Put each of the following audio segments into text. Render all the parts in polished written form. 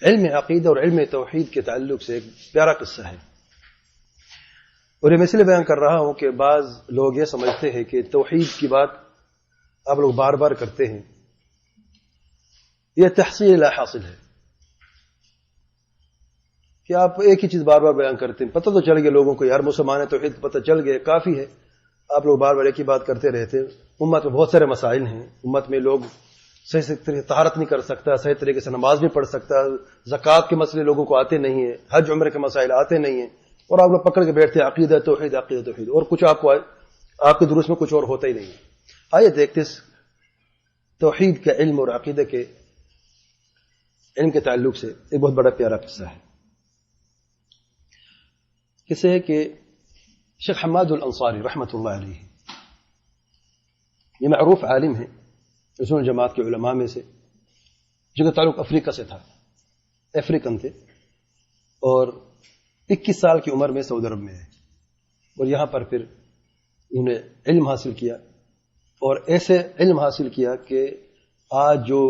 علم عقیدہ اور علم توحید کے تعلق سے ایک پیارا قصہ ہے، اور یہ میں اس لیے بیان کر رہا ہوں کہ بعض لوگ یہ سمجھتے ہیں کہ توحید کی بات آپ لوگ بار بار کرتے ہیں، یہ تحصیل لا حاصل ہے کہ آپ ایک ہی چیز بار بار بیان کرتے ہیں. پتہ تو چل گیا لوگوں کو، یار مسلمان ہے، توحید پتہ چل گیا، کافی ہے. آپ لوگ بار بار ایک ہی بات کرتے رہتے. امت میں بہت سارے مسائل ہیں، امت میں لوگ صحیح سے طہارت نہیں کر سکتا، صحیح طریقے سے نماز نہیں پڑھ سکتا، زکوٰۃ کے مسئلے لوگوں کو آتے نہیں ہیں، حج عمرے کے مسائل آتے نہیں ہیں، اور آپ لوگ پکڑ کے بیٹھتے ہیں عقیدہ توحید عقیدہ توحید، اور کچھ آپ کو آپ کے دروس میں کچھ اور ہوتا ہی نہیں ہے. آئیے دیکھتے توحید کے علم اور عقیدہ کے علم کے تعلق سے ایک بہت بڑا پیارا قصہ ہے. قصہ ہے کہ شیخ حماد الانصاری رحمۃ اللہ علیہ، یہ معروف عالم ہیں رسول جماعت کے علماء میں سے، جن کا تعلق افریقہ سے تھا، افریقن تھے، اور 21 سال کی عمر میں سعودی عرب میں ہے، اور یہاں پر پھر انہوں نے علم حاصل کیا، اور ایسے علم حاصل کیا کہ آج جو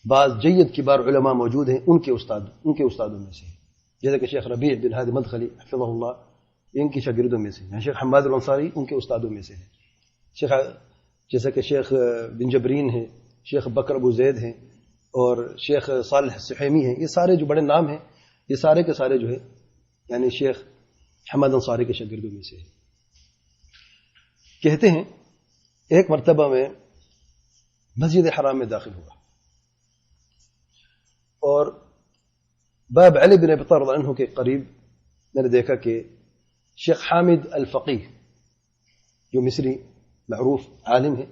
بعض جید کبار علماء موجود ہیں ان کے استادوں میں سے، جیسے کہ شیخ ربیع بن ہادی مدخلی حفظہ اللہ، ان کی شاگردوں میں سے ہیں. شیخ حماد الانصاری ان کے استادوں میں سے ہیں. جیسا کہ شیخ بن جبرین ہیں، شیخ بکر ابو زید ہیں، اور شیخ صالح سحیمی ہیں. یہ سارے جو بڑے نام ہیں، یہ سارے کے سارے جو ہے یعنی شیخ حماد انصاری کے شاگردوں میں سے ہیں. کہتے ہیں ایک مرتبہ میں مسجد حرام میں داخل ہوا، اور باب علی بن ابی طالب رضی اللہ عنہ کے قریب میں نے دیکھا کہ شیخ حامد الفقی جو مصری معروف عالم ہیں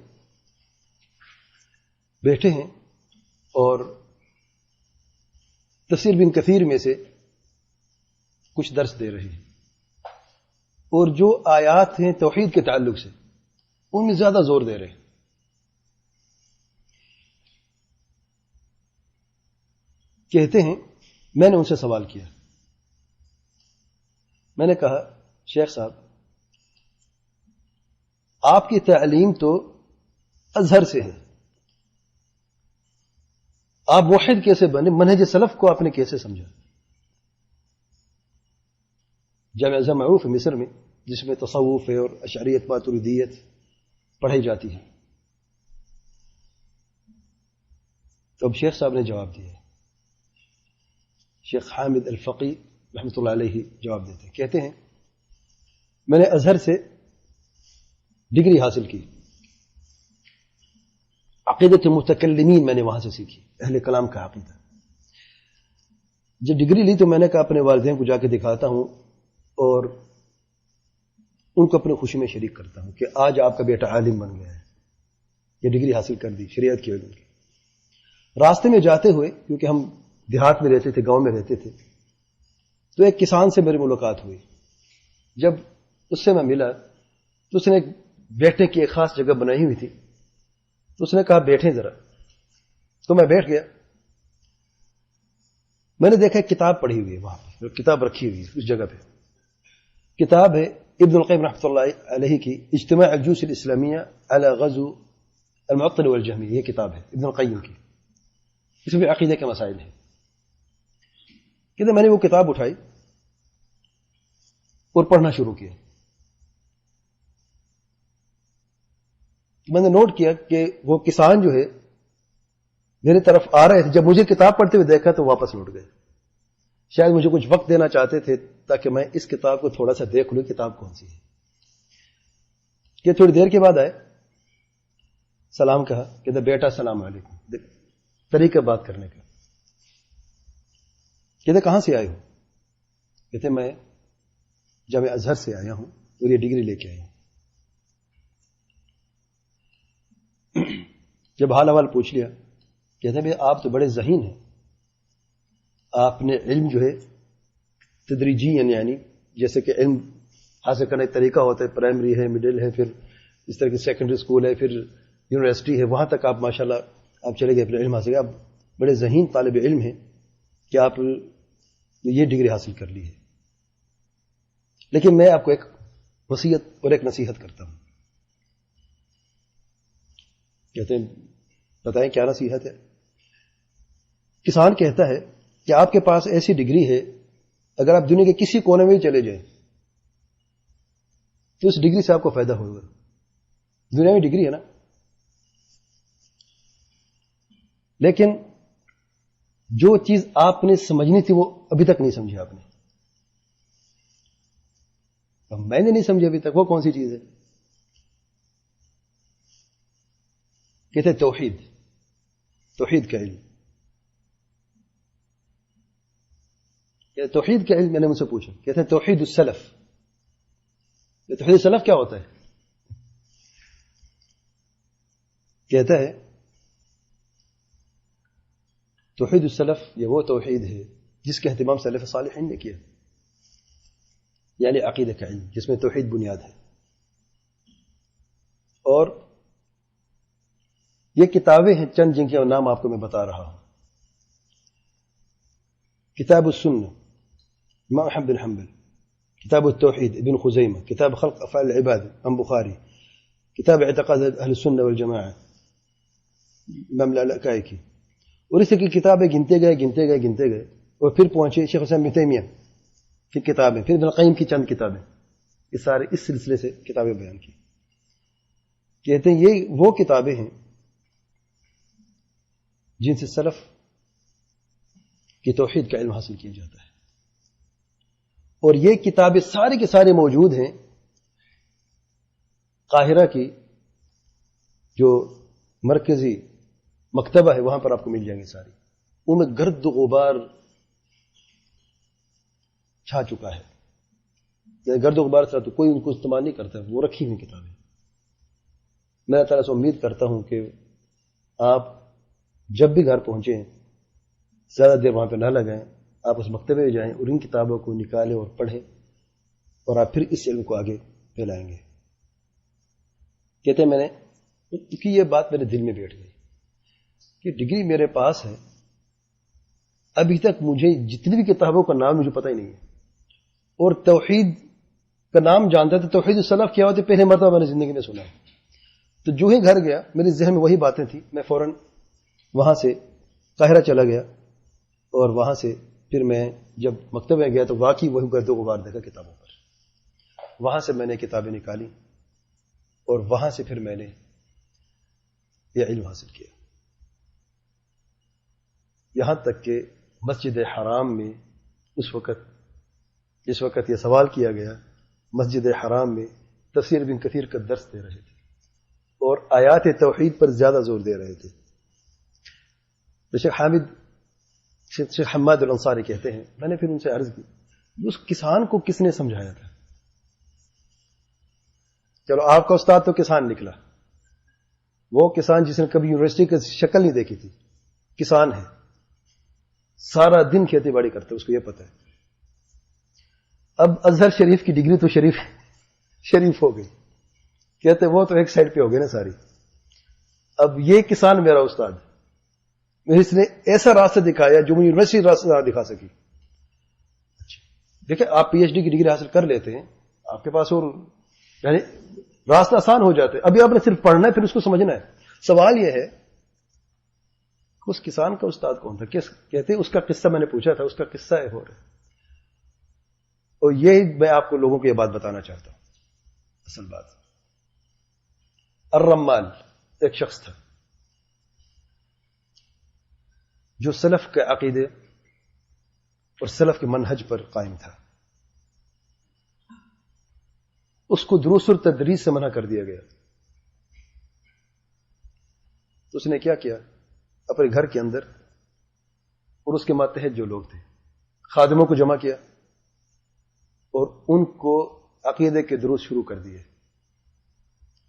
بیٹھے ہیں، اور تفسیر بن کثیر میں سے کچھ درس دے رہے ہیں، اور جو آیات ہیں توحید کے تعلق سے ان میں زیادہ زور دے رہے ہیں. کہتے ہیں میں نے ان سے سوال کیا، میں نے کہا شیخ صاحب آپ کی تعلیم تو ازہر سے ہے، آپ موحد کیسے بنے؟ منہج سلف کو آپ نے کیسے سمجھا؟ جامعہ ازہر معروف ہے مصر میں، جس میں تصوف ہے اور اشعریت ماتریدیت پڑھائی جاتی ہے. تو اب شیخ صاحب نے جواب دیا، شیخ حامد الفقی رحمۃ اللہ علیہ جواب دیتے، کہتے ہیں میں نے ازہر سے ڈگری حاصل کی، عقیدت المتکلمین میں نے وہاں سے سیکھی، اہل کلام کا عقیدہ. جب ڈگری لی تو میں نے کہا اپنے والدین کو جا کے دکھاتا ہوں اور ان کو اپنی خوشی میں شریک کرتا ہوں کہ آج آپ کا بیٹا عالم بن گیا ہے، یہ ڈگری حاصل کر دی شریعت کے علم کی. راستے میں جاتے ہوئے، کیونکہ ہم دیہات میں رہتے تھے، گاؤں میں رہتے تھے، تو ایک کسان سے میری ملاقات ہوئی. جب اس سے میں ملا تو اس نے بیٹھنے کی ایک خاص جگہ بنائی ہوئی تھی، تو اس نے کہا بیٹھیں ذرا. تو میں بیٹھ گیا. میں نے دیکھا ایک کتاب پڑھی ہوئی ہے وہاں پہ، کتاب رکھی ہوئی ہے اس جگہ پہ. کتاب ہے ابن القیم رحمۃ اللہ علیہ کی اجتماع الجیوش الاسلامیہ علی غزو المعطل والجہمی. یہ کتاب ہے ابن القیم کی، اس میں عقیدے کے مسائل ہیں. کہتے میں نے وہ کتاب اٹھائی اور پڑھنا شروع کیا. میں نے نوٹ کیا کہ وہ کسان جو ہے میری طرف آ رہے تھے، جب مجھے کتاب پڑھتے ہوئے دیکھا تو واپس لوٹ گئے. شاید مجھے کچھ وقت دینا چاہتے تھے تاکہ میں اس کتاب کو تھوڑا سا دیکھ لوں کتاب کون سی ہے. کہ تھوڑی دیر کے بعد آئے، سلام کہا، کہتے بیٹا السلام علیکم، طریقہ بات کرنے کا. کہتے کہاں سے آئے ہو؟ کہتے میں جامعہ ازہر سے آیا ہوں اور یہ ڈگری لے کے آیا ہوں. جب حال احوال پوچھ لیا، کہتے ہیں آپ تو بڑے ذہین ہیں، آپ نے علم جو ہے تدریجی یعنی جیسے کہ علم حاصل کرنے کا طریقہ ہوتا ہے، پرائمری ہے، مڈل ہے، پھر اس طرح کی سیکنڈری اسکول ہے، پھر یونیورسٹی ہے، وہاں تک آپ ماشاءاللہ آپ چلے گئے اپنے علم حاصل. آپ بڑے ذہین طالب علم ہیں کہ آپ یہ ڈگری حاصل کر لی ہے. لیکن میں آپ کو ایک وصیت اور ایک نصیحت کرتا ہوں. کہتے ہیں بتائیں کیا نصیحت ہے؟ کسان کہتا ہے کہ آپ کے پاس ایسی ڈگری ہے اگر آپ دنیا کے کسی کونے میں چلے جائیں تو اس ڈگری سے آپ کو فائدہ ہوگا. دنیا میں ڈگری ہے نا, لیکن جو چیز آپ نے سمجھنی تھی وہ ابھی تک نہیں سمجھی آپ نے. اب میں نے نہیں سمجھی ابھی تک, وہ کون سی چیز ہے؟ کہتے ہیں توحید, توحید کا علم. توحید کا علم میں نے مجھ سے پوچھا, کہتے ہیں توحید السلف. توحید السلف کیا ہوتا ہے؟ کہتا ہے توحید السلف یہ وہ توحید ہے جس کا اہتمام سلف صالحین نے کیا, یعنی عقیدہ کا علم جس میں توحید بنیاد ہے. اور یہ کتابیں ہیں چند جن کے نام آپ کو میں بتا رہا ہوں. کتاب السنہ امام احمد بن حنبل, کتاب التوحید ابن خزیمہ, کتاب خلق افعال العباد امام بخاری, کتاب اعتقاد اہل السنہ والجماعہ امام لالکائی کی. اور اس کی کتابیں گنتے گئے اور پھر پہنچے شیخ الاسلام ابن تیمیہ کی کتابیں, پھر ابن القیم کی چند کتابیں. یہ سارے اس سلسلے سے کتابیں بیان کی. کہتے ہیں یہ وہ کتابیں ہیں جن سے سلف کی توحید کا علم حاصل کیا جاتا ہے. اور یہ کتابیں سارے کے سارے موجود ہیں قاہرہ کی جو مرکزی مکتبہ ہے, وہاں پر آپ کو مل جائیں گے ساری. ان میں گرد و غبار چھا چکا ہے, گرد و غبار سے تو کوئی ان کو استعمال نہیں کرتا, وہ رکھی ہوئی کتابیں. میں اللہ تعالیٰ سے امید کرتا ہوں کہ آپ جب بھی گھر پہنچیں زیادہ دیر وہاں پہ نہ لگائیں, آپ اس مکتبے میں جائیں اور ان کتابوں کو نکالیں اور پڑھیں, اور آپ پھر اس علم کو آگے پھیلائیں گے. کہتے ہیں میں نے کیونکہ یہ بات میرے دل میں بیٹھ گئی کہ ڈگری میرے پاس ہے, ابھی تک مجھے جتنی بھی کتابوں کا نام مجھے پتہ ہی نہیں ہے, اور توحید کا نام جانتا تھا. توحید السلف کیا ہوتا ہے پہلے مرتبہ میں نے زندگی میں سنا ہے. تو جو ہی گھر گیا میرے ذہن میں وہی باتیں تھیں, میں فوراً وہاں سے قاہرہ چلا گیا, اور وہاں سے پھر میں جب مکتب میں گیا تو واقعی وہی گرد و غبار دیکھا کتابوں پر. وہاں سے میں نے کتابیں نکالی اور وہاں سے پھر میں نے یہ علم حاصل کیا. یہاں تک کہ مسجد حرام میں جس وقت یہ سوال کیا گیا, مسجد حرام میں تفسیر ابن کثیر کا درس دے رہے تھے اور آیات توحید پر زیادہ زور دے رہے تھے. شیخ حماد الانصاری کہتے ہیں, میں نے پھر ان سے عرض کی اس کسان کو کس نے سمجھایا تھا؟ چلو آپ کا استاد تو کسان نکلا, وہ کسان جس نے کبھی یونیورسٹی کی شکل نہیں دیکھی تھی, کسان ہے, سارا دن کھیتی باڑی کرتا ہے, اس کو یہ پتہ ہے. اب ازہر شریف کی ڈگری تو شریف ہو گئی, کہتے وہ تو ایک سائڈ پہ ہو گئی نا ساری. اب یہ کسان میرا استاد, اس نے ایسا راستہ دکھایا جو مجھے یونیورسٹی راستہ نہ دکھا سکی. دیکھیں آپ پی ایچ ڈی کی ڈگری حاصل کر لیتے ہیں, آپ کے پاس اور یعنی راستہ آسان ہو جاتے ہیں. ابھی آپ نے صرف پڑھنا ہے, پھر اس کو سمجھنا ہے. سوال یہ ہے کہ اس کسان کا استاد کون تھا؟ کہتے ہیں اس کا قصہ میں نے پوچھا تھا, اس کا قصہ ہے ہو رہا ہے. اور یہ میں آپ کو لوگوں کو یہ بات بتانا چاہتا ہوں. اصل بات الرمال ایک شخص تھا جو سلف کے عقیدے اور سلف کے منہج پر قائم تھا. اس کو دروس اور تدریس سے منع کر دیا گیا. تو اس نے کیا کیا, اپنے گھر کے اندر اور اس کے ماتحت جو لوگ تھے خادموں کو جمع کیا اور ان کو عقیدے کے دروس شروع کر دیے.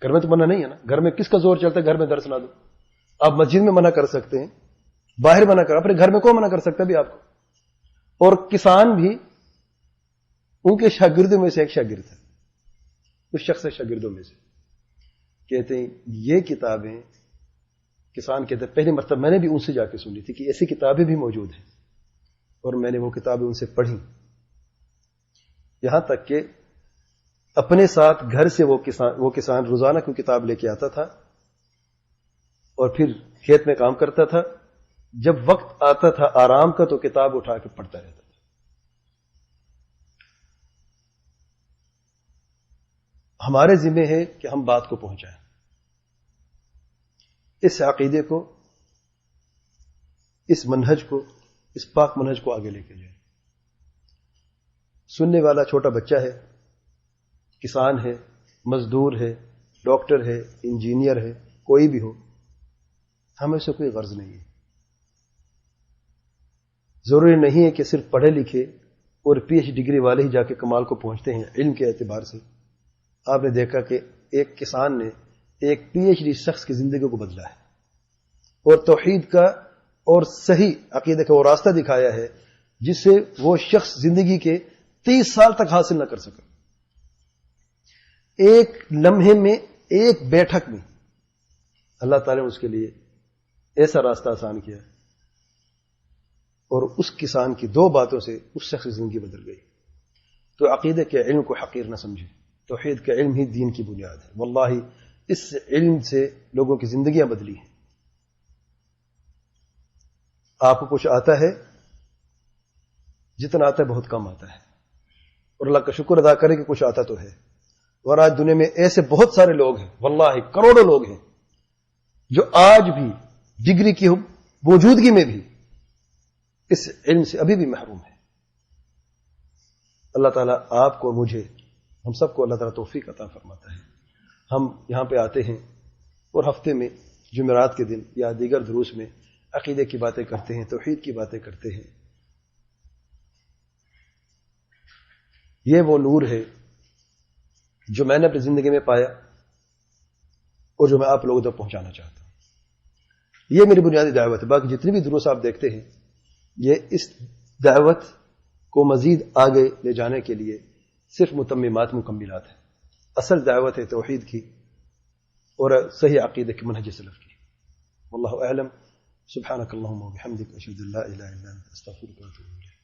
گھر میں تو منع نہیں ہے نا, گھر میں کس کا زور چلتا ہے گھر میں درس نہ دو. آپ مسجد میں منع کر سکتے ہیں, باہر منع کر, اپنے گھر میں کون منع کر سکتا ہے بھی آپ کو. اور کسان بھی ان کے شاگردوں میں سے ایک شاگرد ہے, اس شخص کے شاگردوں میں سے. کہتے ہیں یہ کتابیں, کسان کہتے ہیں پہلی مرتبہ میں نے بھی ان سے جا کے سنی تھی کہ ایسی کتابیں بھی موجود ہیں, اور میں نے وہ کتابیں ان سے پڑھی. یہاں تک کہ اپنے ساتھ گھر سے وہ کسان روزانہ کوئی کتاب لے کے آتا تھا اور پھر کھیت میں کام کرتا تھا. جب وقت آتا تھا آرام کا تو کتاب اٹھا کے پڑھتا رہتا تھا. ہمارے ذمہ ہے کہ ہم بات کو پہنچائیں، اس عقیدے کو، اس منہج کو، اس پاک منہج کو آگے لے کے جائیں. سننے والا چھوٹا بچہ ہے، کسان ہے، مزدور ہے، ڈاکٹر ہے، انجینئر ہے، کوئی بھی ہو، ہمیں سے کوئی غرض نہیں ہے. ضروری نہیں ہے کہ صرف پڑھے لکھے اور پی ایچ ڈگری والے ہی جا کے کمال کو پہنچتے ہیں علم کے اعتبار سے. آپ نے دیکھا کہ ایک کسان نے ایک پی ایچ ڈی شخص کی زندگی کو بدلا ہے اور توحید کا اور صحیح عقیدے کا وہ راستہ دکھایا ہے جس سے وہ شخص زندگی کے 30 سال تک حاصل نہ کر سکا. ایک لمحے میں، ایک بیٹھک میں اللہ تعالی نے اس کے لیے ایسا راستہ آسان کیا اور اس کسان کی 2 باتوں سے اس شخص کی زندگی بدل گئی. تو عقیدے کے علم کو حقیر نہ سمجھے، توحید کا علم ہی دین کی بنیاد ہے. واللہ اس علم سے لوگوں کی زندگیاں بدلی ہیں. آپ کو کچھ آتا ہے، جتنا آتا ہے بہت کم آتا ہے، اور اللہ کا شکر ادا کرے کہ کچھ آتا تو ہے. اور آج دنیا میں ایسے بہت سارے لوگ ہیں، واللہ کروڑوں لوگ ہیں جو آج بھی ڈگری کی موجودگی میں بھی اس علم سے ابھی بھی محروم ہے. اللہ تعالیٰ آپ کو، مجھے، ہم سب کو اللہ تعالیٰ توفیق عطا فرماتا ہے. ہم یہاں پہ آتے ہیں اور ہفتے میں جمعرات کے دن یا دیگر دروس میں عقیدے کی باتیں کرتے ہیں، توحید کی باتیں کرتے ہیں. یہ وہ نور ہے جو میں نے اپنی زندگی میں پایا اور جو میں آپ لوگوں تک پہنچانا چاہتا ہوں. یہ میری بنیادی دعوت ہے. باقی جتنی بھی دروس آپ دیکھتے ہیں یہ اس دعوت کو مزید آگے لے جانے کے لیے صرف متممات، مکملات ہیں. اصل دعوت ہے توحید کی اور صحیح عقیدے کی، منہج سلف کی. واللہ اعلم. سبحانک اللہم و بحمدک، اشہد ان لا الہ الا انت، استغفرک و اتوب الیک.